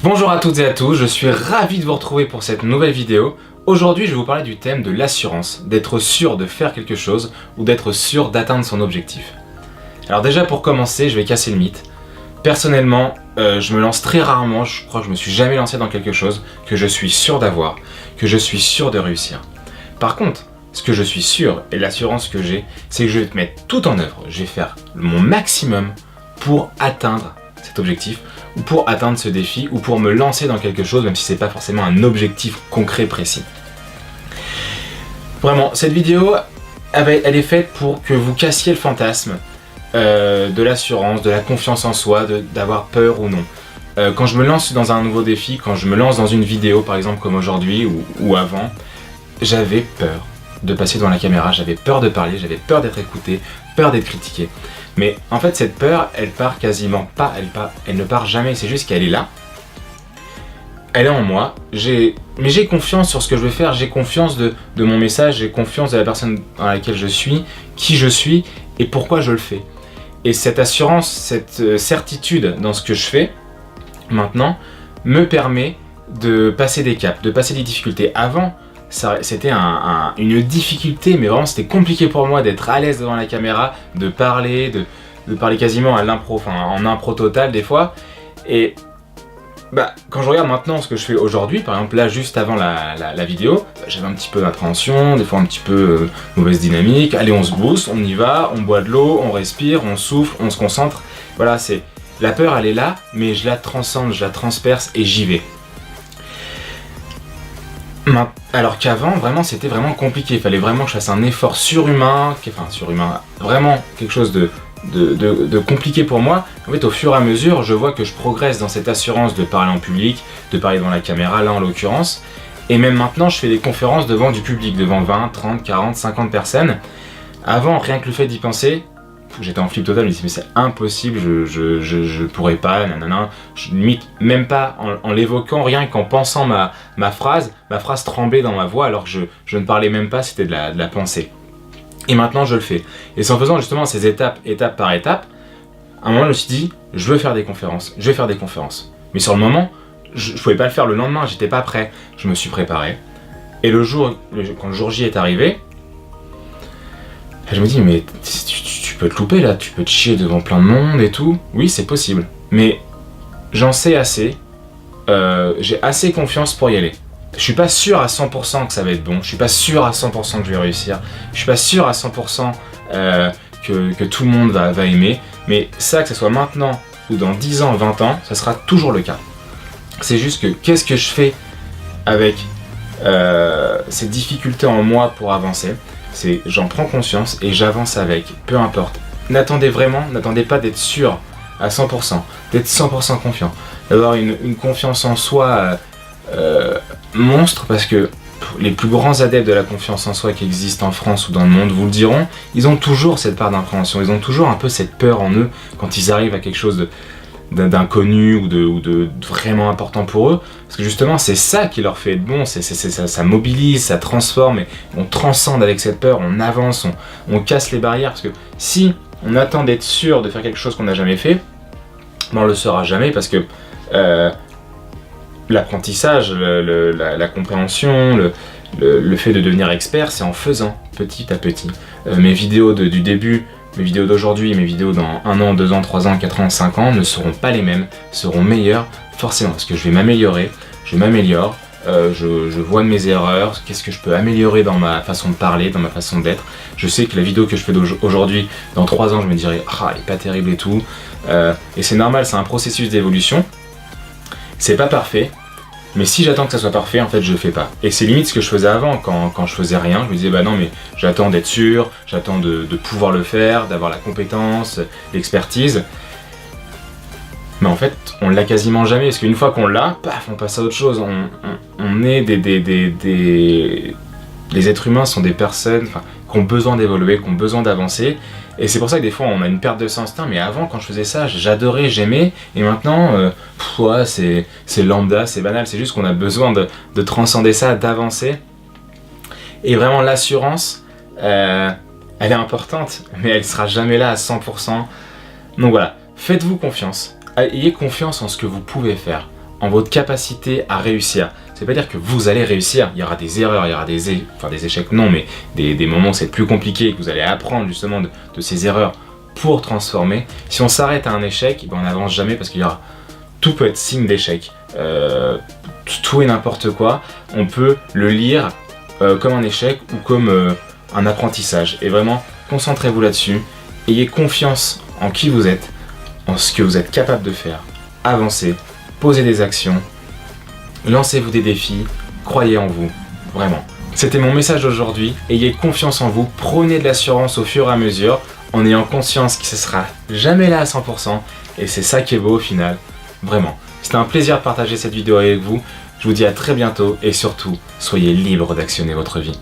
Bonjour à toutes et à tous, je suis ravi de vous retrouver pour cette nouvelle vidéo. Aujourd'hui, je vais vous parler du thème de l'assurance, d'être sûr de faire quelque chose ou d'être sûr d'atteindre son objectif. Alors déjà pour commencer, je vais casser le mythe. Personnellement, je me lance très rarement, je crois que je me suis jamais lancé dans quelque chose que je suis sûr d'avoir, que je suis sûr de réussir. Par contre, ce que je suis sûr et l'assurance que j'ai, c'est que je vais mettre tout en œuvre. Je vais faire mon maximum pour atteindre cet objectif, ou pour atteindre ce défi, ou pour me lancer dans quelque chose, même si c'est pas forcément un objectif concret précis. Vraiment, cette vidéo, elle est faite pour que vous cassiez le fantasme de l'assurance, de la confiance en soi, d'avoir peur ou non. Quand je me lance dans un nouveau défi, quand je me lance dans une vidéo, par exemple comme aujourd'hui ou avant, j'avais peur de passer devant la caméra, j'avais peur de parler, j'avais peur d'être écouté, peur d'être critiqué. Mais en fait cette peur, elle part quasiment pas, elle ne part jamais, c'est juste qu'elle est là. Elle est en moi, mais j'ai confiance sur ce que je veux faire, j'ai confiance de mon message, j'ai confiance de la personne dans laquelle je suis, qui je suis et pourquoi je le fais. Et cette assurance, cette certitude dans ce que je fais, maintenant, me permet de passer des caps, de passer des difficultés. Avant, c'était une difficulté, mais vraiment c'était compliqué pour moi d'être à l'aise devant la caméra, de parler quasiment à l'impro, en impro total des fois. Et quand je regarde maintenant ce que je fais aujourd'hui, par exemple là juste avant la vidéo, j'avais un petit peu d'appréhension, des fois un petit peu mauvaise dynamique. Allez, on se booste, on y va, on boit de l'eau, on respire, on souffle, on se concentre. Voilà, la peur elle est là, mais je la transcende, je la transperce et j'y vais. Alors qu'avant, vraiment, c'était vraiment compliqué. Il fallait vraiment que je fasse un effort surhumain, vraiment quelque chose de compliqué pour moi. En fait, au fur et à mesure, je vois que je progresse dans cette assurance de parler en public, de parler devant la caméra, là en l'occurrence. Et même maintenant, je fais des conférences devant du public, devant 20, 30, 40, 50 personnes. Avant, rien que le fait d'y penser, j'étais en flip total, je me disais mais c'est impossible, je pourrais pas, nanana. Limite, même pas en l'évoquant, rien qu'en pensant ma phrase tremblait dans ma voix alors que je ne parlais même pas, c'était de la pensée. Et maintenant je le fais. Et c'est en faisant justement ces étape par étape, à un moment je me suis dit, je vais faire des conférences. Mais sur le moment, je pouvais pas le faire le lendemain, j'étais pas prêt. Je me suis préparé. Et quand le jour J est arrivé, je me dis mais tu peux te louper là, tu peux te chier devant plein de monde et tout. Oui, c'est possible. Mais j'en sais assez. J'ai assez confiance pour y aller. Je suis pas sûr à 100% que ça va être bon. Je suis pas sûr à 100% que je vais réussir. Je suis pas sûr à 100% que tout le monde va aimer. Mais ça, que ce soit maintenant ou dans 10 ans, 20 ans, ça sera toujours le cas. C'est juste que qu'est-ce que je fais avec ces difficultés en moi pour avancer? J'en prends conscience et j'avance avec, peu importe. N'attendez pas d'être sûr à 100%, d'être 100% confiant, d'avoir une confiance en soi monstre, parce que les plus grands adeptes de la confiance en soi qui existent en France ou dans le monde vous le diront, ils ont toujours cette part d'appréhension, ils ont toujours un peu cette peur en eux quand ils arrivent à quelque chose d'inconnu ou de vraiment important pour eux, parce que justement c'est ça qui leur fait être bon, ça mobilise, ça transforme, et on transcende avec cette peur, on avance, on casse les barrières, parce que si on attend d'être sûr de faire quelque chose qu'on n'a jamais fait, on le saura jamais, parce que l'apprentissage, la compréhension, le fait de devenir expert, c'est en faisant petit à petit. Mes vidéos du début, mes vidéos d'aujourd'hui, mes vidéos dans 1 an, 2 ans, 3 ans, 4 ans, 5 ans ne seront pas les mêmes, seront meilleures forcément, parce que je vais m'améliorer, je m'améliore, je vois de mes erreurs, qu'est-ce que je peux améliorer dans ma façon de parler, dans ma façon d'être. Je sais que la vidéo que je fais aujourd'hui, dans 3 ans, je me dirai « Ah, elle est pas terrible et tout ». Et c'est normal, c'est un processus d'évolution. C'est pas parfait, mais si j'attends que ça soit parfait, en fait je le fais pas. Et c'est limite ce que je faisais avant, quand je faisais rien, je me disais bah non mais j'attends d'être sûr, j'attends de pouvoir le faire, d'avoir la compétence, l'expertise. Mais en fait on l'a quasiment jamais, parce qu'une fois qu'on l'a, paf, on passe à autre chose. On est les êtres humains sont des personnes qui ont besoin d'évoluer, qui ont besoin d'avancer. Et c'est pour ça que des fois on a une perte de sens. Mais avant, quand je faisais ça, j'adorais, j'aimais. Et maintenant, c'est lambda, c'est banal. C'est juste qu'on a besoin de transcender ça, d'avancer. Et vraiment, l'assurance, elle est importante, mais elle sera jamais là à 100%. Donc voilà, faites-vous confiance. Ayez confiance en ce que vous pouvez faire, en votre capacité à réussir. Ça veut pas dire que vous allez réussir, il y aura des erreurs, il y aura des échecs non, mais des moments où c'est plus compliqué, que vous allez apprendre justement de ces erreurs pour transformer. Si on s'arrête à un échec, ben on n'avance jamais parce qu'il y aura... Tout peut être signe d'échec, tout et n'importe quoi, on peut le lire comme un échec ou comme un apprentissage. Et vraiment, concentrez-vous là-dessus, ayez confiance en qui vous êtes, en ce que vous êtes capable de faire, avancez, posez des actions, lancez-vous des défis, croyez en vous, vraiment. C'était mon message aujourd'hui, ayez confiance en vous, prenez de l'assurance au fur et à mesure, en ayant conscience que ce sera jamais là à 100%, et c'est ça qui est beau au final, vraiment. C'était un plaisir de partager cette vidéo avec vous, je vous dis à très bientôt, et surtout, soyez libre d'actionner votre vie.